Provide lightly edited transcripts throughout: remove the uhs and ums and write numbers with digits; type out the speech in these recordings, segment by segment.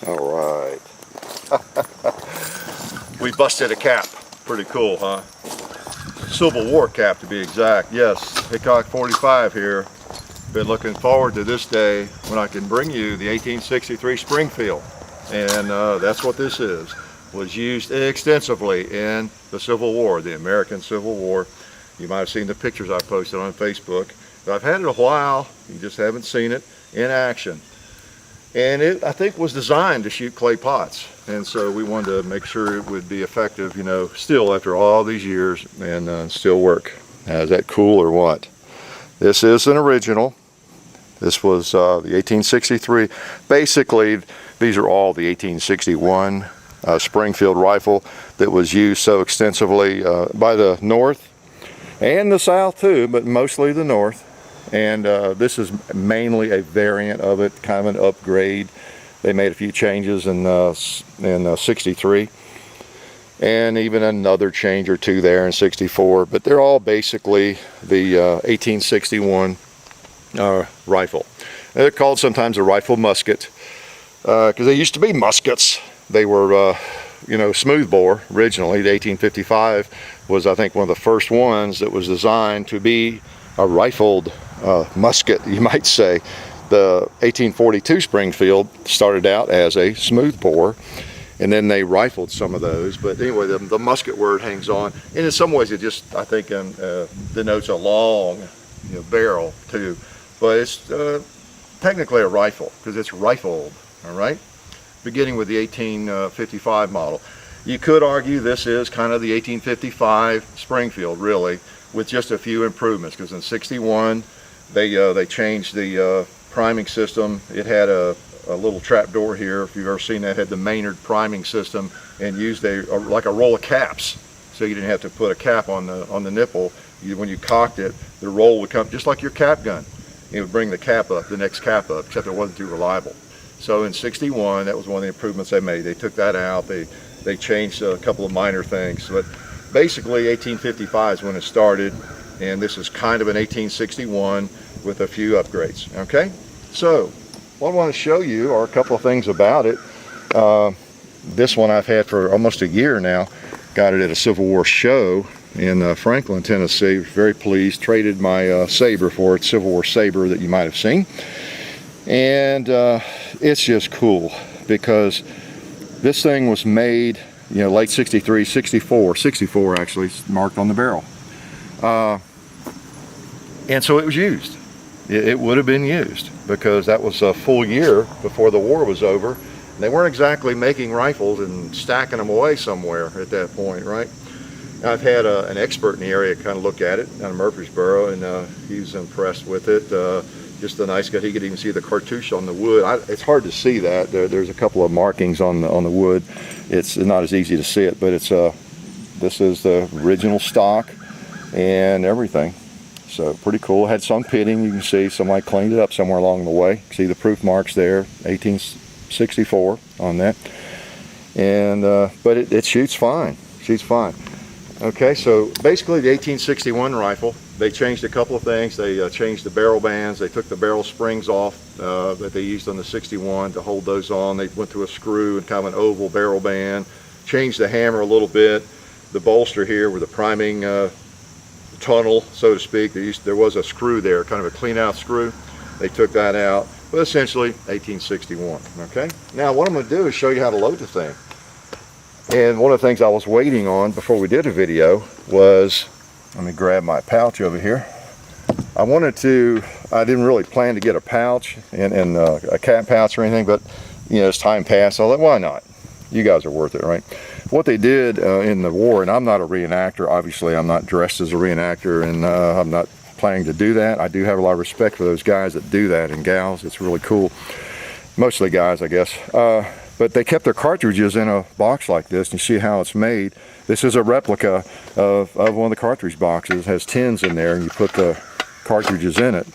All right. We busted a cap. Pretty cool, huh? Civil War cap to be exact. Yes, Hickok 45 here. Been looking forward to this day when I can bring you the 1863 Springfield. And that's what this is. Was used extensively in the Civil War, the American Civil War. You might have seen the pictures I posted on Facebook. But I've had it a while, you just haven't seen it in action. And it, I think, was designed to shoot clay pots. And so we wanted to make sure it would be effective, you know, still after all these years and still work. Now, is that cool or what? This is an original. This was the 1863. Basically, these are all the 1861 Springfield rifle that was used so extensively by the North and the South too, but mostly the North. And this is mainly a variant of it, kind of an upgrade. They made a few changes in 63, and even another change or two there in 64. But they're all basically the 1861 rifle. They're called sometimes a rifle musket because they used to be muskets. They were, you know, smoothbore originally. The 1855 was, I think, one of the first ones that was designed to be a rifled musket, you might say. The 1842 Springfield started out as a smoothbore, and then they rifled some of those. But anyway, the musket word hangs on, and in some ways it just, I think, denotes a long, you know, barrel too. But it's technically a rifle because it's rifled. All right, beginning with the 1855 model. You could argue this is kind of the 1855 Springfield, really, with just a few improvements, because in 61 they changed the priming system. It had a little trap door here, if you've ever seen that. It had the Maynard priming system and used like a roll of caps, so you didn't have to put a cap on the nipple. When you cocked it, the roll would come just like your cap gun. It would bring the cap up, the next cap up, except it wasn't too reliable. So in 61, that was one of the improvements they made. They took that out. They changed a couple of minor things, but basically 1855 is when it started, and this is kind of an 1861 with a few upgrades. Okay, so what I want to show you are a couple of things about it. This one I've had for almost a year now. Got it at a Civil War show in Franklin, Tennessee. Very pleased. Traded my saber for it, Civil War saber that you might have seen. And it's just cool because this thing was made, you know, late 63, 64 actually, marked on the barrel. And so it was used. It would have been used because that was a full year before the war was over. They weren't exactly making rifles and stacking them away somewhere at that point, right? I've had an expert in the area kind of look at it out of Murfreesboro, and he was impressed with it. Just a nice guy. He could even see the cartouche on the wood. It's hard to see that. There's a couple of markings on the wood. It's not as easy to see it, but it's this is the original stock and everything. So pretty cool. Had some pitting. You can see somebody cleaned it up somewhere along the way. See the proof marks there, 1864 on that. And but it shoots fine. Shoots fine. Okay, so basically the 1861 rifle, they changed a couple of things. They changed the barrel bands. They took the barrel springs off that they used on the 61 to hold those on. They went to a screw and kind of an oval barrel band. Changed the hammer a little bit. The bolster here with the priming tunnel, so to speak. There was a screw there, kind of a clean out screw. They took that out, but essentially 1861. Okay, now what I'm going to do is show you how to load the thing. And one of the things I was waiting on before we did a video was, let me grab my pouch over here. I didn't really plan to get a pouch and a cat pouch or anything, but you know, as time passed, I thought, why not? You guys are worth it, right? What they did in the war, and I'm not a reenactor, obviously I'm not dressed as a reenactor, and I'm not planning to do that. I do have a lot of respect for those guys that do that, and gals. It's really cool. Mostly guys, I guess. But they kept their cartridges in a box like this. You see how it's made. This is a replica of one of the cartridge boxes. It has tins in there, and you put the cartridges in it.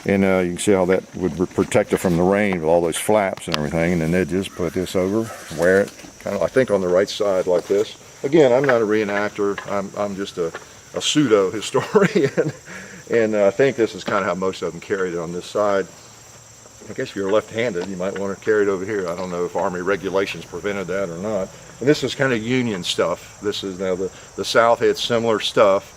And you can see how that would protect it from the rain with all those flaps and everything. And then they just put this over, wear it, kind of I think on the right side like this. Again, I'm not a reenactor. I'm just a pseudo historian. And I think this is kind of how most of them carried it on this side. I guess if you're left-handed, you might want to carry it over here. I don't know if Army regulations prevented that or not. And this is kind of Union stuff. This is now the South had similar stuff,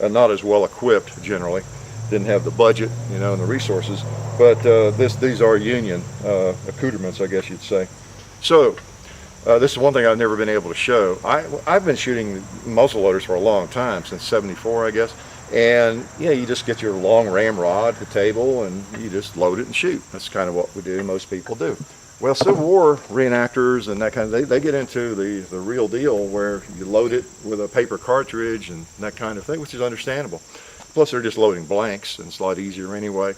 not as well equipped generally. Didn't have the budget, you know, and the resources. But these are Union accoutrements, I guess you'd say. So this is one thing I've never been able to show. I've been shooting muzzle loaders for a long time, since '74, I guess. And yeah, you just get your long ramrod, the table, and you just load it and shoot. That's kind of what we do, most people do. Well, Civil War reenactors and that kind of, they get into the real deal where you load it with a paper cartridge and that kind of thing, which is understandable. Plus they're just loading blanks, and it's a lot easier anyway.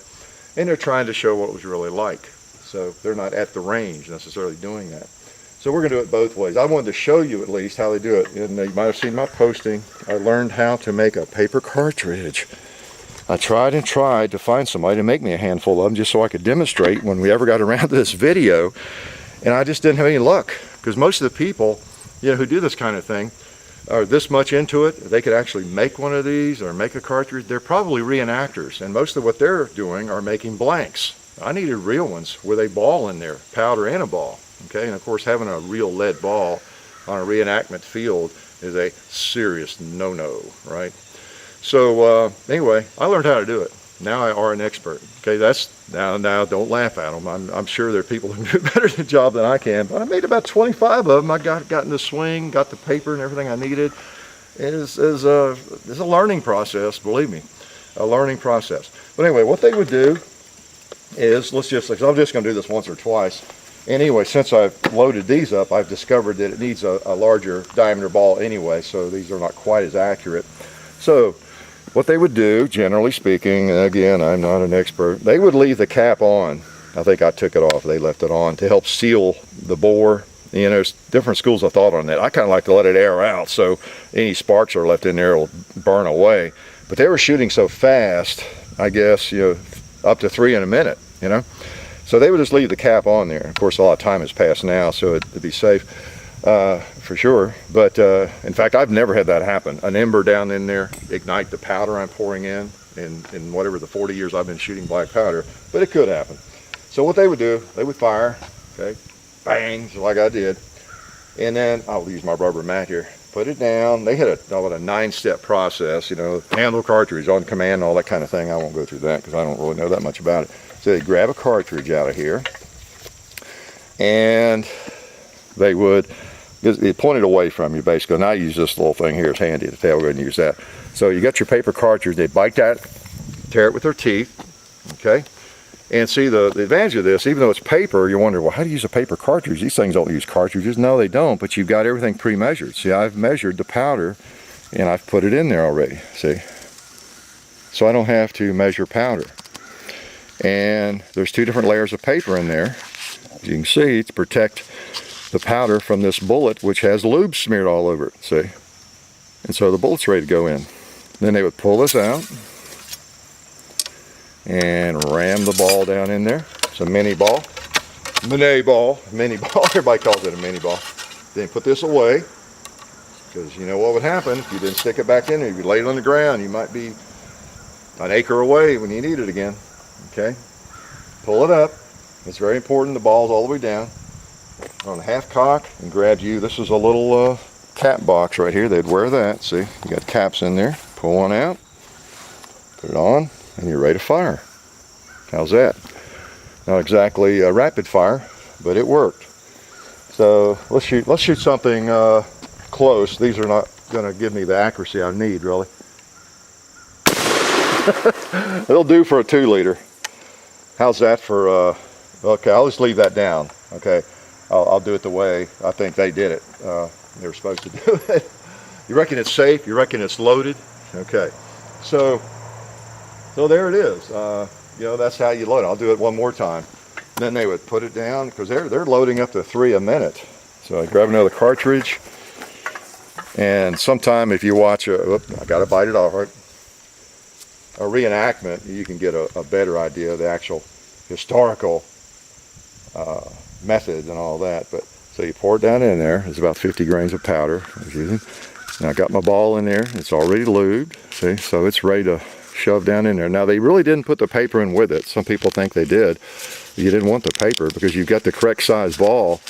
And they're trying to show what it was really like. So they're not at the range necessarily doing that. So we're going to do it both ways. I wanted to show you at least how they do it. And you might have seen my posting. I learned how to make a paper cartridge. I tried and tried to find somebody to make me a handful of them just so I could demonstrate when we ever got around to this video. And I just didn't have any luck, because most of the people, you know, who do this kind of thing are this much into it. They could actually make one of these or make a cartridge. They're probably reenactors, and most of what they're doing are making blanks. I needed real ones with a ball in there, powder and a ball. Okay, and of course having a real lead ball on a reenactment field is a serious no-no, right? So anyway, I learned how to do it. Now I are an expert. Okay, that's now don't laugh at them. I'm sure there are people who do a better job than I can, but I made about 25 of them. I got in the swing, got the paper and everything I needed. It's a learning process, believe me, a learning process. But anyway, what they would do is, I'm just going to do this once or twice. Anyway, since I've loaded these up, I've discovered that it needs a larger diameter ball anyway, so these are not quite as accurate. So what they would do, generally speaking, and again, I'm not an expert, they would leave the cap on. I think I took it off. They left it on to help seal the bore. You know, there's different schools of thought on that. I kind of like to let it air out, so any sparks are left in there will burn away. But they were shooting so fast, I guess, you know, up to 3 in a minute, you know. So they would just leave the cap on there. Of course, a lot of time has passed now, so it'd be safe for sure. But in fact, I've never had that happen. An ember down in there, ignite the powder I'm pouring in whatever the 40 years I've been shooting black powder. But it could happen. So what they would do, they would fire, okay, bang, just like I did. And then I'll use my rubber mat here. Put it down. They had a 9-step process, you know, handle cartridge on command and all that kind of thing. I won't go through that because I don't really know that much about it. So they grab a cartridge out of here, and they would point it away from you basically. And I use this little thing here. It's handy to tell. We're going to use that. So you got your paper cartridge. They bite that, tear it with their teeth, okay? And see, the advantage of this, even though it's paper, you wonder, well, how do you use a paper cartridge? These things don't use cartridges. No, they don't, but you've got everything pre-measured. See, I've measured the powder, and I've put it in there already, see? So I don't have to measure powder. And there's 2 different layers of paper in there, as you can see, to protect the powder from this bullet, which has lube smeared all over it, see? And so the bullet's ready to go in. Then they would pull this out and ram the ball down in there. It's a mini ball, everybody calls it a mini ball. Then put this away, because you know what would happen if you didn't stick it back in there. If you laid it on the ground, you might be an acre away when you need it again. Okay, pull it up. It's very important. The ball's all the way down on half cock and grab you. This is a little cap box right here. They'd wear that. See, you got caps in there. Pull one out, put it on, and you're ready to fire. How's that? Not exactly a rapid fire, but it worked. So let's shoot something close. These are not going to give me the accuracy I need, really. It'll do for a 2-liter. How's that for, okay, I'll just leave that down. Okay, I'll do it the way I think they did it. They were supposed to do it. You reckon it's safe? You reckon it's loaded? Okay, so there it is. You know, that's how you load it. I'll do it one more time. Then they would put it down, because they're loading up to 3 a minute. So I grab another cartridge, and sometime if you watch I gotta bite it off, right? A reenactment, you can get a better idea of the actual historical methods and all that. But so you pour it down in there. It's about 50 grains of powder. And I got my ball in there. It's already lubed. See, so it's ready to shoved down in there. Now they really didn't put the paper in with it. Some people think they did. You didn't want the paper because you've got the correct size ball.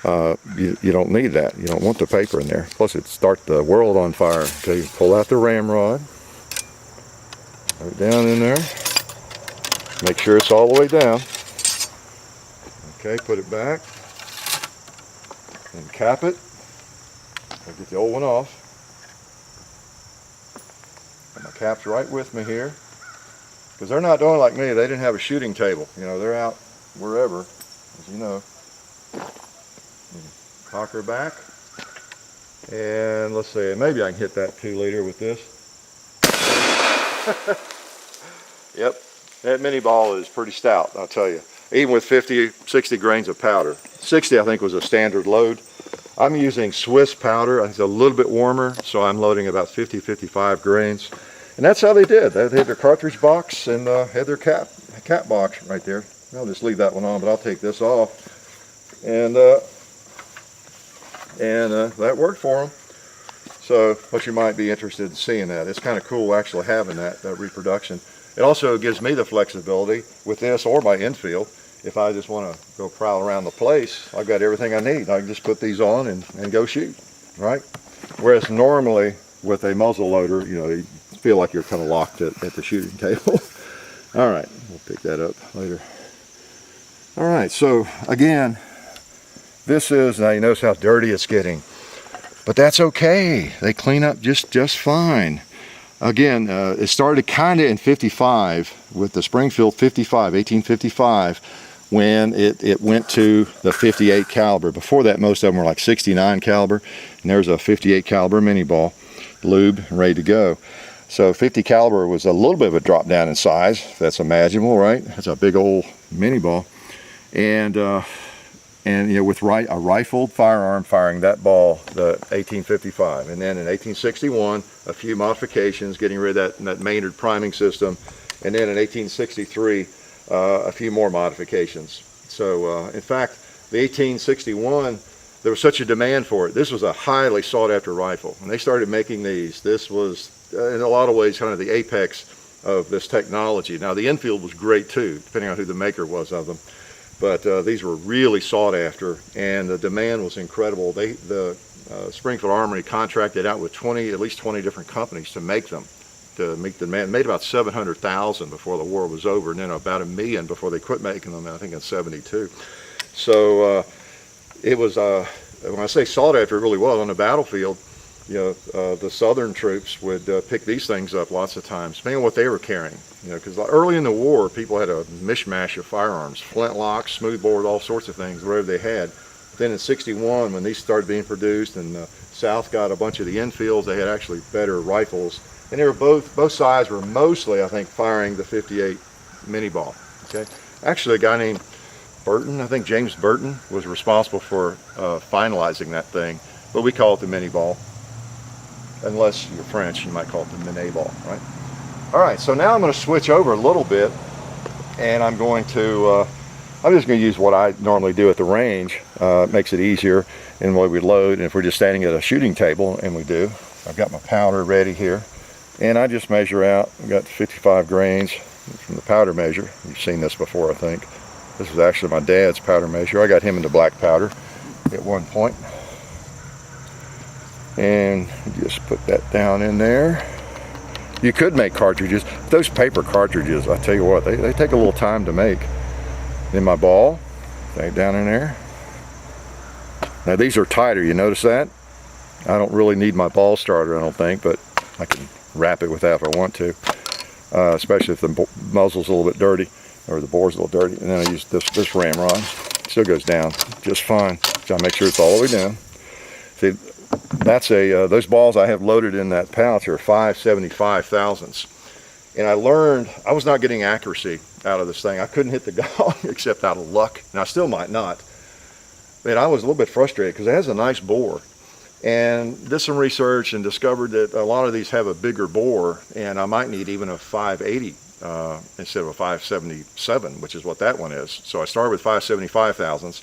You don't need that. You don't want the paper in there. Plus it'd start the world on fire. Okay, pull out the ramrod. Right down in there. Make sure it's all the way down. Okay, put it back. And cap it. I'll get the old one off. And my cap's right with me here. Because they're not doing like me. They didn't have a shooting table. You know, they're out wherever, as you know. Cock her back. And let's see, maybe I can hit that 2 liter with this. Yep, that mini ball is pretty stout, I'll tell you. Even with 50, 60 grains of powder. 60 I think was a standard load. I'm using Swiss powder. I think it's a little bit warmer, so I'm loading about 50, 55 grains. And that's how they did. They had their cartridge box and had their cap box right there. I'll just leave that one on, but I'll take this off. And that worked for them. So, but you might be interested in seeing that. It's kind of cool actually having that reproduction. It also gives me the flexibility with this or my infield. If I just want to go prowl around the place, I've got everything I need. I can just put these on and go shoot, right? Whereas normally with a muzzle loader, you know, you feel like you're kind of locked at the shooting table. All right, we'll pick that up later. All right, so again, this is, now you notice how dirty it's getting, but that's okay. They clean up just fine. Again, it started kind of in 55 with the Springfield 1855, when it went to the 58 caliber. Before that, most of them were like 69 caliber, and there's a 58 caliber mini ball, lubed and ready to go. So 50 caliber was a little bit of a drop down in size, if that's imaginable, right? That's a big old mini ball. And you know, with a rifled firearm firing that ball, the 1855. And then in 1861, a few modifications, getting rid of that Maynard priming system. And then in 1863, a few more modifications. So in fact, the 1861, there was such a demand for it. This was a highly sought after rifle. When they started making these, this was in a lot of ways kind of the apex of this technology. Now the infield was great too, depending on who the maker was of them. But these were really sought after, and the demand was incredible. The Springfield Armory contracted out with at least 20 different companies to make them, to meet the demand. Made about 700,000 before the war was over, and then about 1 million before they quit making them, I think in 72. So it was, when I say sought after, it really was. On the battlefield, you know, the Southern troops would pick these things up lots of times, depending on what they were carrying. You know, because early in the war, people had a mishmash of firearms, flintlocks, smoothbore, all sorts of things, whatever they had. Then in 61, when these started being produced, and the South got a bunch of the Enfields, they had actually better rifles. And they were both sides were mostly, I think, firing the 58 mini ball. Okay, actually, a guy named Burton, I think James Burton, was responsible for finalizing that thing, but we call it the mini ball. Unless you're French, you might call it the mini ball, right? All right, so now I'm going to switch over a little bit, and I'm just going to use what I normally do at the range. It makes it easier in the way we load, and if we're just standing at a shooting table, and we do. I've got my powder ready here, and I just measure out. I've got 55 grains from the powder measure. You've seen this before, I think. This was actually my dad's powder measure. I got him into black powder at one point. And just put that down in there. You could make cartridges. Those paper cartridges, I tell you what, they take a little time to make. Then my ball, down in there. Now these are tighter, you notice that? I don't really need my ball starter, I don't think, but I can wrap it with that if I want to. Especially if the muzzle's a little bit dirty, or the bore's a little dirty. And then I use this ramrod. Still goes down just fine. So I make sure it's all the way down. See, that's those balls I have loaded in that pouch are 5/75 thousandths. And I learned I was not getting accuracy out of this thing. I couldn't hit the gong except out of luck, and I still might not. But I was a little bit frustrated because it has a nice bore. And did some research and discovered that a lot of these have a bigger bore, and I might need even a 580 instead of a 577, which is what that one is. So I started with 5/75 thousandths.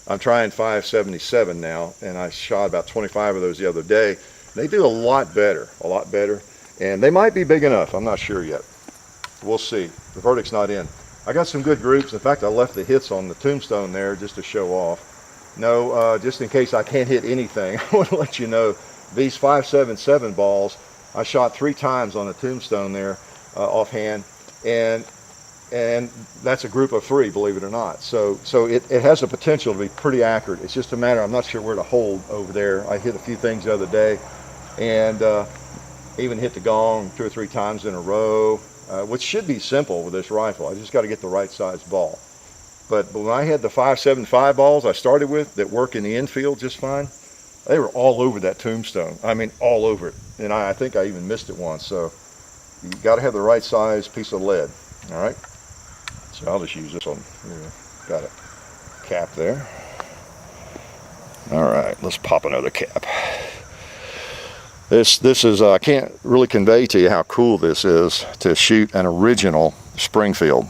I'm trying 577 now, and I shot about 25 of those the other day. They do a lot better, And they might be big enough. I'm not sure yet. We'll see. The verdict's not in. I got some good groups. In fact, I left the hits on the tombstone there just to show off. No, just in case I can't hit anything, I want to let you know these 5.77 balls, I shot 3 times on the tombstone there offhand, and that's a group of 3, believe it or not. So it has the potential to be pretty accurate. It's just a matter, I'm not sure where to hold over there. I hit a few things the other day, and even hit the gong 2 or 3 times in a row. Which should be simple with this rifle. I just got to get the right size ball. But when I had the 5.75 balls I started with that work in the infield just fine, they were all over that tombstone. I mean, all over it. And I think I even missed it once. So you got to have the right size piece of lead. All right. So I'll just use this one. Here, got a cap there. All right, let's pop another cap. This is, I can't really convey to you how cool this is to shoot an original Springfield.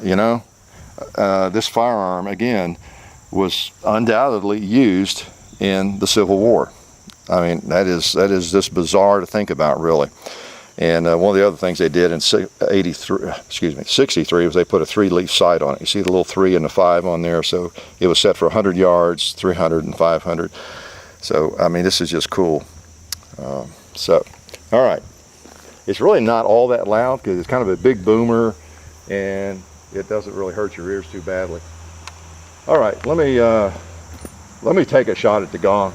You know, this firearm, again, was undoubtedly used in the Civil War. I mean, that is just bizarre to think about, really. And one of the other things they did in 63 was they put a 3-leaf sight on it. You see the little 3 and the 5 on there, so it was set for 100 yards, 300 and 500. So, I mean, this is just cool. All right, it's really not all that loud because it's kind of a big boomer and it doesn't really hurt your ears too badly. All right, let me take a shot at the gong.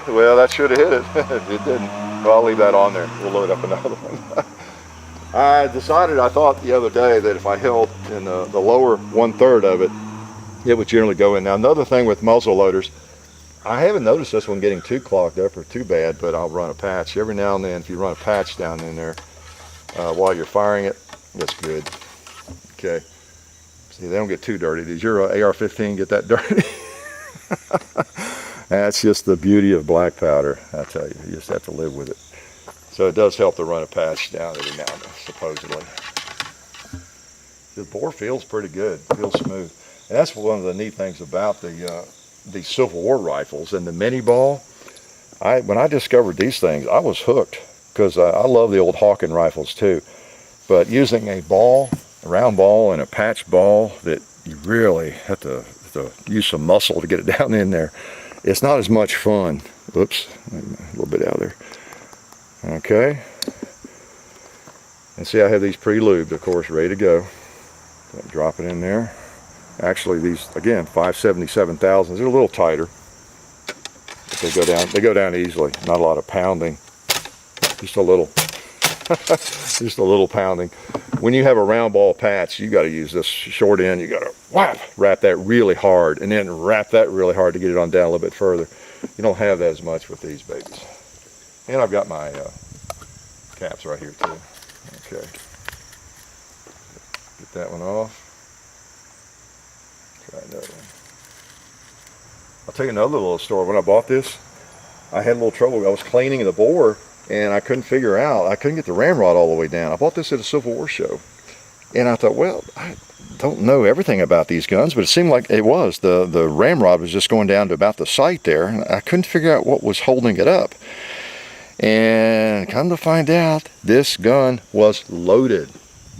Well, that should have hit it. It didn't. Well, I'll leave that on there. We'll load up another one. I thought the other day that if I held in the lower 1/3 of it, it would generally go in. Now, another thing with muzzle loaders, I haven't noticed this one getting too clogged up or too bad, but I'll run a patch. Every now and then, if you run a patch down in there while you're firing it, that's good. Okay. See, they don't get too dirty. Does your AR-15 get that dirty? That's just the beauty of black powder, I tell you. You just have to live with it. So it does help to run a patch down every now and then, supposedly. The bore feels pretty good, feels smooth. And that's one of the neat things about the Civil War rifles and the mini ball. When I discovered these things, I was hooked because I love the old Hawken rifles too. But using a ball, a round ball and a patch ball that you really have to use some muscle to get it down in there, it's not as much fun. Oops, a little bit out there. Okay, and see I have these pre-lubed, of course, ready to go. Drop it in there. Actually, these, again, 5.77 they're a little tighter, but they go down easily. Not a lot of pounding, just a little just a little pounding. When you have a round ball patch, you got to use this short end. You got to wrap that really hard, and then wrap that really hard to get it on down a little bit further. You don't have that as much with these babies. And I've got my caps right here too. Okay. Get that one off. Try another one. I'll tell you another little story. When I bought this, I had a little trouble. I was cleaning the bore and I couldn't figure out, I couldn't get the ramrod all the way down. I bought this at a Civil War show. And I thought, well, I don't know everything about these guns, but it seemed like it was. The ramrod was just going down to about the sight there. And I couldn't figure out what was holding it up. And come to find out, this gun was loaded.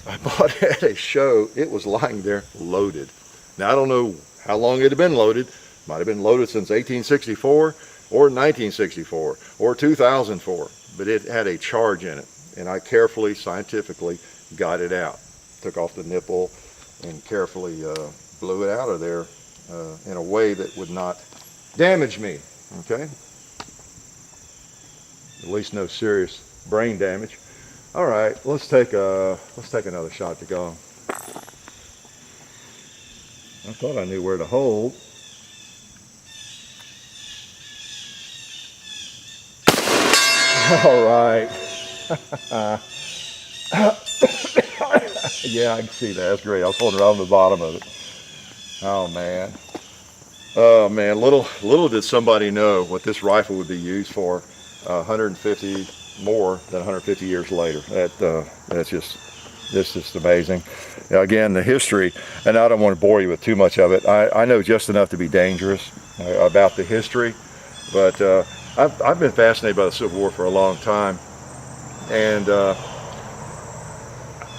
I bought it at a show. It was lying there loaded. Now, I don't know how long it had been loaded. Might have been loaded since 1864 or 1964 or 2004. But it had a charge in it. And I carefully, scientifically got it out. Took off the nipple and carefully blew it out of there in a way that would not damage me. Okay? At least no serious brain damage. All right, let's take another shot to go. I thought I knew where to hold. All right. Yeah, I can see that. That's great. I was holding right on the bottom of it. Oh man. Oh man. Little did somebody know what this rifle would be used for. 150 more than 150 years later. That's just This is amazing. Now, again, the history, and I don't want to bore you with too much of it. I know just enough to be dangerous about the history, but I've been fascinated by the Civil War for a long time, and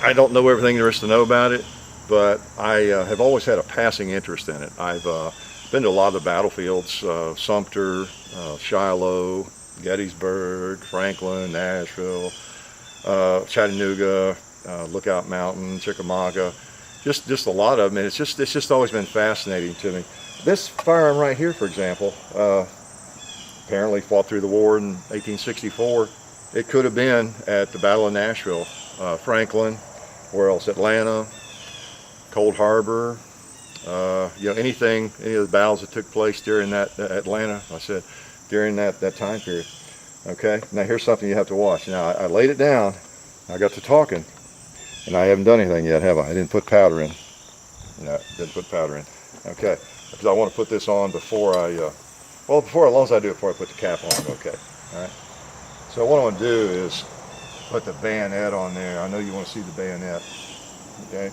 I don't know everything there is to know about it, but I have always had a passing interest in it. I've been to a lot of the battlefields, Sumter, Shiloh, Gettysburg, Franklin, Nashville, Chattanooga, Lookout Mountain, Chickamauga, just a lot of them, and it's just always been fascinating to me. This firearm right here, for example, apparently fought through the war in 1864. It could have been at the Battle of Nashville, Franklin, where else? Atlanta, Cold Harbor, you know, any of the battles that took place during that Atlanta, I said, during that time period. Okay, now here's something you have to watch. Now I laid it down, I got to talking, and I haven't done anything yet, have I? I didn't put powder in. No, didn't put powder in. Okay, because I want to put this on before I, well, as long as I do it before I put the cap on, okay. All right. So what I want to do is put the bayonet on there. I know you want to see the bayonet. Okay.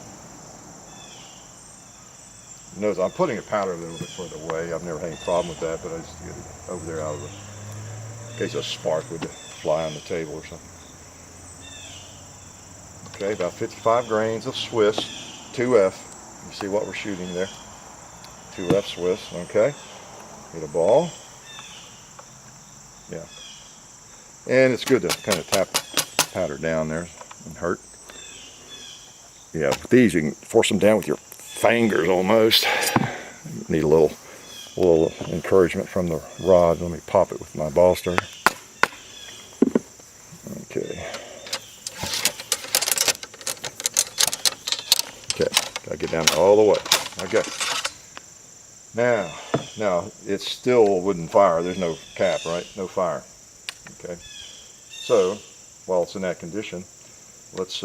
Notice I'm putting the powder a little bit further away. I've never had any problem with that, but I just get it over there out of the, in case a spark would fly on the table or something. Okay, about 55 grains of Swiss 2F. You see what we're shooting there? 2F Swiss, okay. Get a ball. Yeah. And it's good to kind of tap the powder down there and hurt. Yeah, with these you can force them down with your fingers almost. Need a little encouragement from the rod. Let me pop it with my ball starter. Okay. Okay, gotta get down all the way. Okay. Now it still wouldn't fire. There's no cap, right? No fire. Okay. So while it's in that condition, let's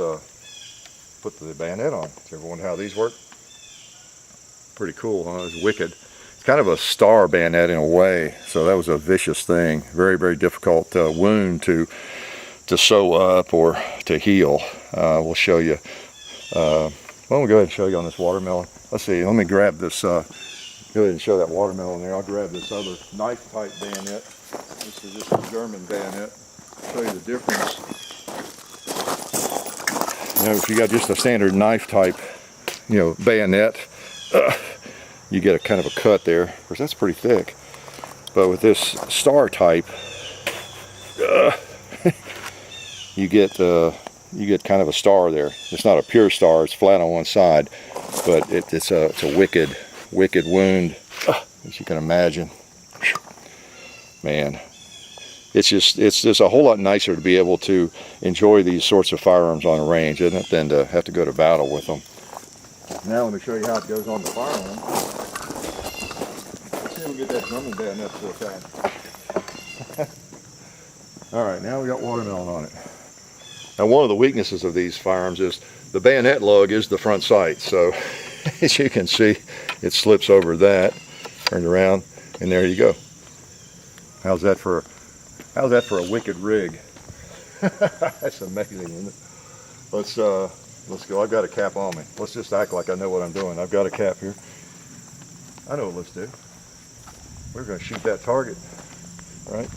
put the bayonet on. Does everyone wonder how these work? Pretty cool, huh? It's wicked. It's kind of a star bayonet in a way, so that was a vicious thing. Very, very difficult wound to sew up or to heal. We'll show you. Well, we'll go ahead and show you on this watermelon. Let's see, let me grab this, go ahead and show that watermelon there. I'll grab this other knife-type bayonet. This is just a German bayonet. I'll show you the difference. You know, if you got just a standard knife-type, you know, bayonet, you get a kind of a cut there. Of course, that's pretty thick. But with this star type, you get kind of a star there. It's not a pure star; it's flat on one side, but it's a wicked wound, as you can imagine. Man, it's just a whole lot nicer to be able to enjoy these sorts of firearms on a range, isn't it, than to have to go to battle with them. Now let me show you how it goes on the firearm. Let's see if we get that German bayonet to attack. All right, now we got watermelon on it. Now one of the weaknesses of these firearms is the bayonet lug is the front sight. So as you can see, it slips over that, turned around, and there you go. How's that for a wicked rig? That's amazing, isn't it? Let's go. I've got a cap on me. Let's just act like I know what I'm doing. I've got a cap here. I know what let's do. We're going to shoot that target, right?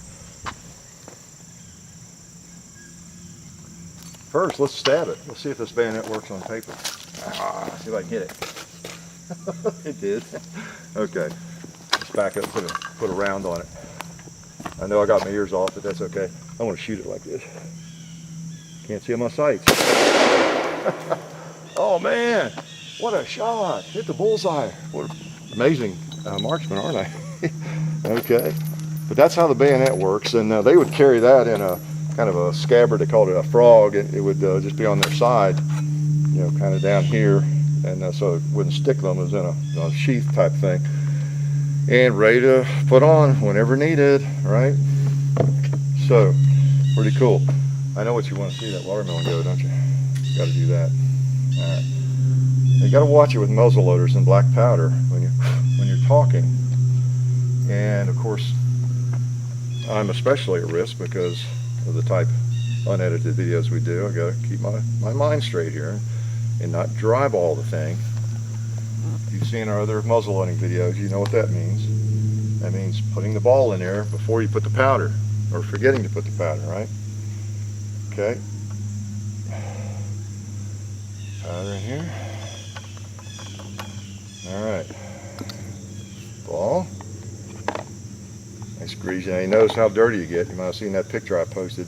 First, let's stab it. Let's see if this bayonet works on paper. See if I can hit it. It did. Okay. Let's back up, put a round on it. I know I got my ears off, but that's okay. I want to shoot it like this. Can't see my sights. Oh man, what a shot. Hit the bullseye. What an amazing marksman, aren't I? Okay. But that's how the bayonet works, and they would carry that in a kind of a scabbard. They called it a frog. It would just be on their side, you know, kind of down here, and so it wouldn't stick them. It was in a sheath type thing, and ready to put on whenever needed, right? So, pretty cool. I know what you want to see that watermelon go, don't you? You got to do that. All right. Now you got to watch it with muzzle loaders and black powder when you're talking, and of course, I'm especially at risk because of the type unedited videos we do. I gotta keep my mind straight here and not dryball the thing. You've seen our other muzzle loading videos, you know what that means. That means putting the ball in there before you put the powder, or forgetting to put the powder, right? Okay. Powder in here. Alright. Ball. Nice grease. Now you notice how dirty you get. You might have seen that picture I posted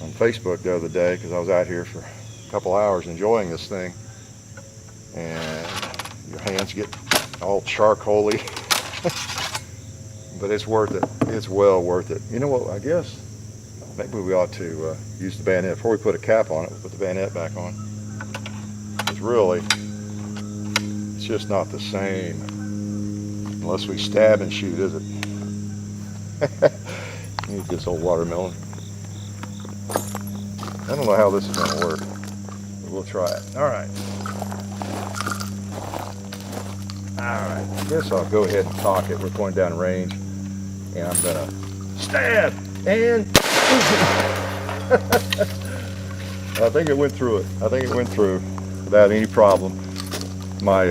on Facebook the other day because I was out here for a couple hours enjoying this thing. And your hands get all charcoaly. But it's worth it. It's well worth it. You know what, I guess maybe we ought to use the bayonet. Before we put a cap on it, we'll put the bayonet back on. It's really, it's just not the same unless we stab and shoot, is it? Need this old watermelon. I don't know how this is going to work, but we'll try it. All right. I guess I'll go ahead and cock it. We're going down range, and I'm going to stab and I think it went through it. I think it went through without any problem. My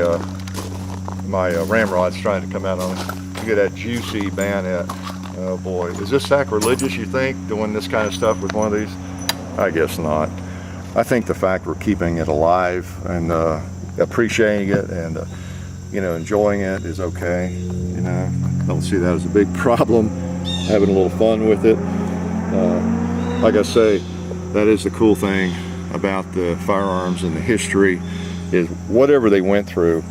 ramrod's trying to come out on it. Look at that juicy bayonet. Oh boy, is this sacrilegious, you think, doing this kind of stuff with one of these? I guess not. I think the fact we're keeping it alive and appreciating it and you know, enjoying it is okay. You know, I don't see that as a big problem. Having a little fun with it. Like I say, that is the cool thing about the firearms and the history, is whatever they went through,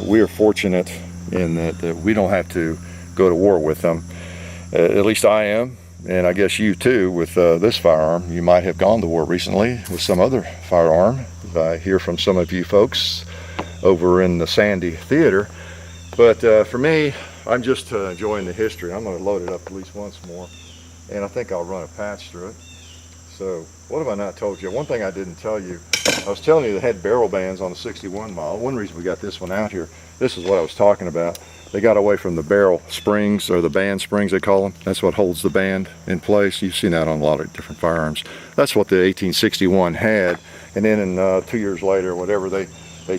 we are fortunate in that we don't have to go to war with them. At least I am, and I guess you too with this firearm. You might have gone to war recently with some other firearm. I hear from some of you folks over in the Sandy Theater. But for me, I'm just enjoying the history. I'm going to load it up at least once more, and I think I'll run a patch through it. So what have I not told you? One thing I didn't tell you, I was telling you they had barrel bands on the 61 model. One reason we got this one out here, this is what I was talking about. They got away from the barrel springs, or the band springs they call them. That's what holds the band in place. You've seen that on a lot of different firearms. That's what the 1861 had, and then in 2 years later, whatever, they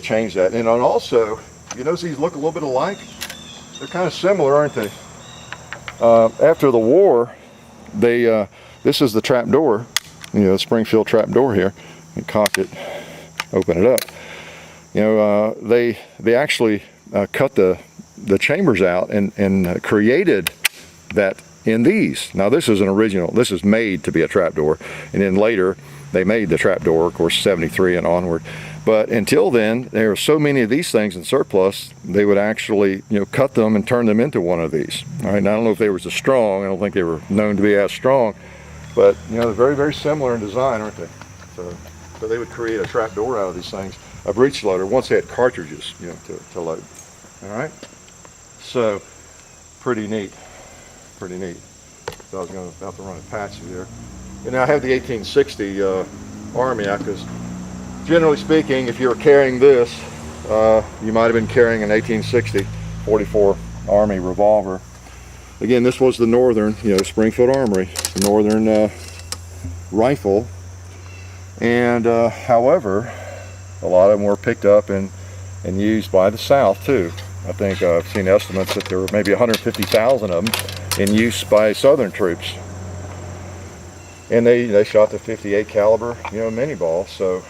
changed that. And also, you notice these look a little bit alike? They're kind of similar, aren't they? After the war, they this is the trap door, you know, the Springfield trap door here. You cock it, open it up. You know, they actually cut the chambers out and created that in these. Now this is an original, this is made to be a trap door, and then later they made the trap door, of course, 73 and onward. But until then, there were so many of these things in surplus, they would actually, you know, cut them and turn them into one of these. All right, now I don't know if they were as strong. I don't think they were known to be as strong, but you know, they're very, very similar in design, aren't they? So they would create a trap door out of these things, a breech loader, once they had cartridges, you know, to load. All right, so pretty neat, pretty neat. So I was about to run a patch through there. And now I have the 1860 Army out, because generally speaking, if you were carrying this, you might have been carrying an 1860 44 Army revolver. Again, this was the Northern, you know, Springfield Armory, the Northern rifle. And however, a lot of them were picked up and used by the South too. I think I've seen estimates that there were maybe 150,000 of them in use by Southern troops. And they shot the 58 caliber, you know, mini ball. So,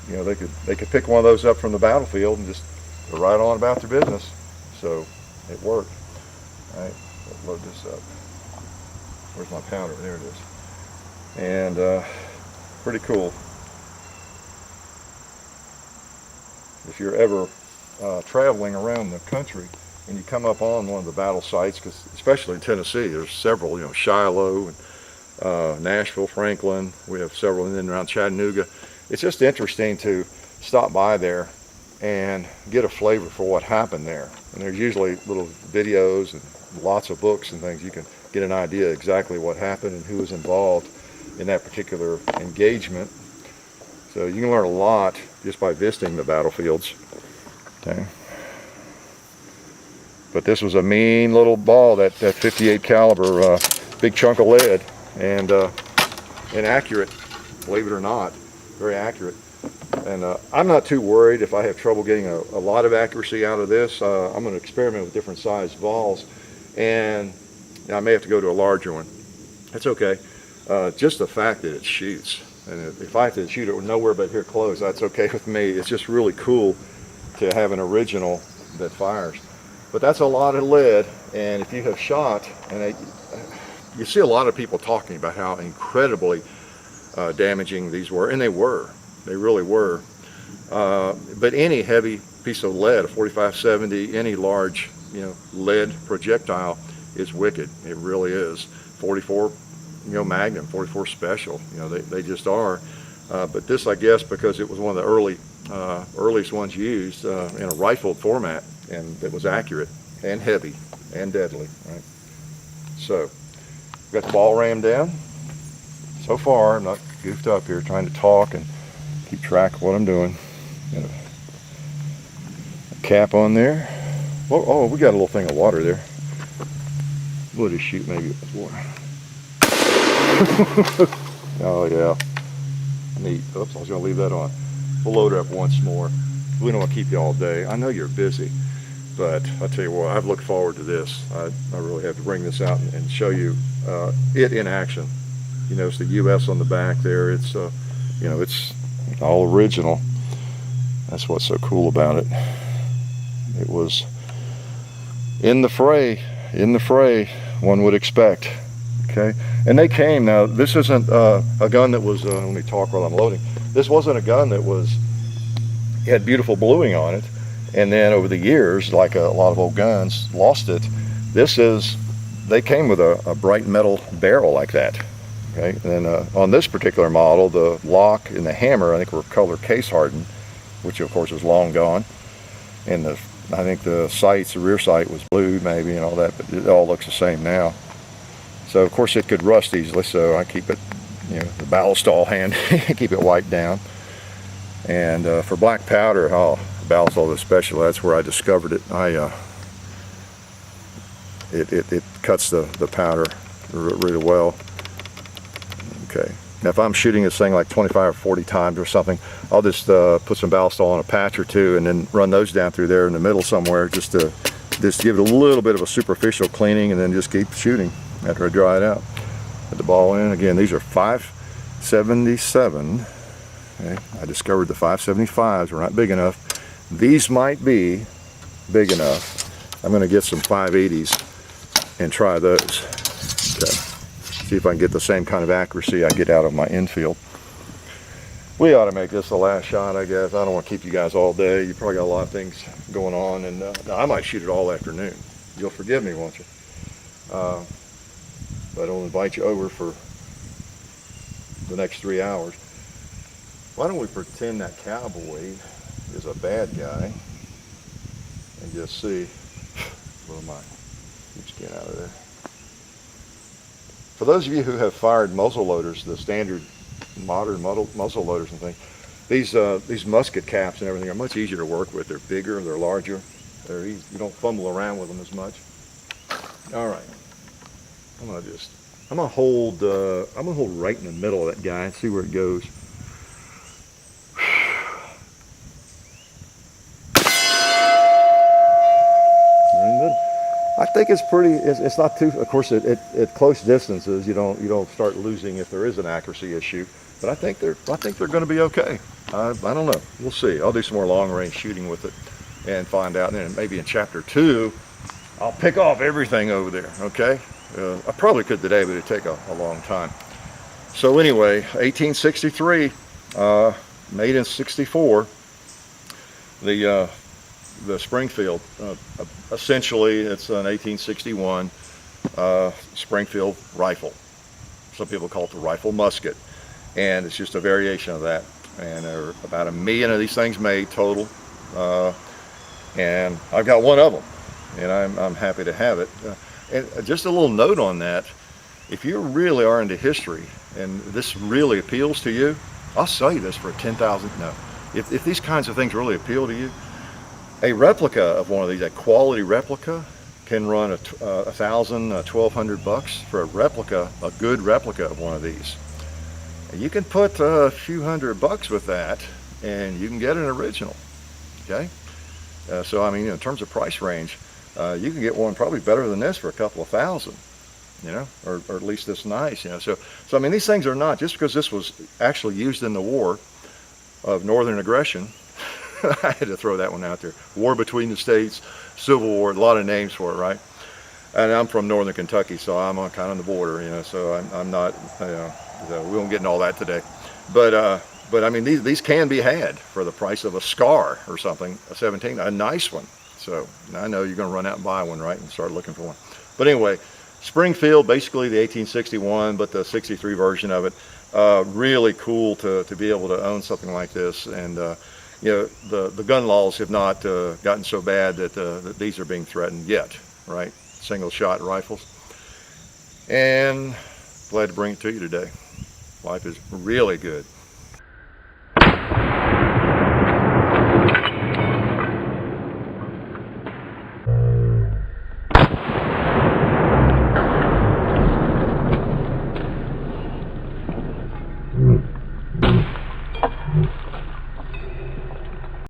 you know, they could pick one of those up from the battlefield and just go right on about their business. So it worked. All right, let's load this up. Where's my powder? There it is. And pretty cool. If you're ever traveling around the country and you come up on one of the battle sites, because especially in Tennessee, there's several, you know, Shiloh and Nashville, Franklin, we have several in and around Chattanooga. It's just interesting to stop by there and get a flavor for what happened there. And there's usually little videos and lots of books and things. You can get an idea exactly what happened and who was involved in that particular engagement. So you can learn a lot just by visiting the battlefields. Okay. But this was a mean little ball, that 58 caliber, big chunk of lead. And and accurate, believe it or not, very accurate. And I'm not too worried if I have trouble getting a lot of accuracy out of this. I'm going to experiment with different size balls, and I may have to go to a larger one. That's okay. Just the fact that it shoots, and if I have to shoot it nowhere but here close, that's okay with me. It's just really cool to have an original that fires. But that's a lot of lead, and if you have shot, and you see a lot of people talking about how incredibly damaging these were, and they really were. But any heavy piece of lead, a 45-70, any large, lead projectile is wicked. It really is. 44, Magnum, 44 Special, they just are. But this, I guess, because it was one of the earliest ones used in a rifled format, and it was accurate and heavy and deadly, right? So, got the ball rammed down. So far, I'm not goofed up here trying to talk and keep track of what I'm doing. Got a cap on there. Oh, we got a little thing of water there. We'll just shoot maybe with water. Oh yeah, neat. Oops, I was going to leave that on. We'll load her up once more. We don't want to keep you all day. I know you're busy, but I'll tell you what, I've looked forward to this. I really have to bring this out and show you it in action. It's the U.S. on the back there. It's it's all original. That's what's so cool about it. It was in the fray, one would expect. Okay, and they came. Now, this isn't a gun that was, let me talk while I'm loading. This wasn't a gun that had beautiful bluing on it, and then over the years, like a lot of old guns, lost it. They came with a bright metal barrel like that. Okay, and then on this particular model, the lock and the hammer, I think, were color case hardened, which of course was long gone. And I think the sights, the rear sight was blued maybe and all that, but it all looks the same now. So of course it could rust easily, so I keep it, the ballast all handy, keep it wiped down. And for black powder, Ballastol especially, that's where I discovered it. It cuts the powder really well. Okay, now if I'm shooting this thing like 25 or 40 times or something, I'll just put some Ballastol on a patch or two and then run those down through there in the middle somewhere just to give it a little bit of a superficial cleaning, and then just keep shooting after I dry it out. Put the ball in. Again, these are 577. Okay. I discovered the 575s were not big enough. These might be big enough. I'm going to get some 580s and try those. Okay. See if I can get the same kind of accuracy I get out of my infield. We ought to make this the last shot, I guess. I don't want to keep you guys all day. You probably got a lot of things going on, and I might shoot it all afternoon. You'll forgive me, won't you? But I'll invite you over for the next 3 hours. Why don't we pretend that cowboy is a bad guy and just see. Where am I? Just get out of there. For those of you who have fired muzzle loaders, the standard modern muzzle loaders and things, these musket caps and everything are much easier to work with. They're bigger, they're larger, they're easy. You don't fumble around with them as much. All right, I'm gonna hold right in the middle of that guy and see where it goes. I think it's pretty. It's not too. Of course, at close distances, you don't start losing if there is an accuracy issue. But I think they're going to be okay. I don't know. We'll see. I'll do some more long range shooting with it and find out. And then maybe in chapter 2, I'll pick off everything over there. Okay. I probably could today, but it'd take a long time. So anyway, 1863, made in '64. The Springfield, essentially it's an 1861 Springfield rifle. Some people call it the rifle musket, and it's just a variation of that. And there are about 1 million of these things made total, and I've got one of them, and I'm happy to have it. And just a little note on that: if you really are into history and this really appeals to you, I'll sell you this for 10,000. No, if these kinds of things really appeal to you, a replica of one of these, a quality replica, can run $1,000, $1,200 for a replica, a good replica of one of these. You can put a few $100 with that, and you can get an original. Okay, so I mean, in terms of price range, you can get one probably better than this for a couple of thousand, you know, or at least this nice, you know. So I mean, these things are not, just because this was actually used in the war of Northern aggression. I had to throw that one out there. War between the states, Civil War, a lot of names for it, right? And I'm from Northern Kentucky, so I'm on kind of the border, you know. So I'm not, you know, so we won't get into all that today. But I mean, these can be had for the price of a Scar or something, a 17, a nice one. So I know you're going to run out and buy one, right, and start looking for one. But anyway, Springfield, basically the 1861, but the 63 version of it. Really cool to be able to own something like this. And you know, the gun laws have not gotten so bad that these are being threatened yet, right? Single shot rifles. And glad to bring it to you today. Life is really good.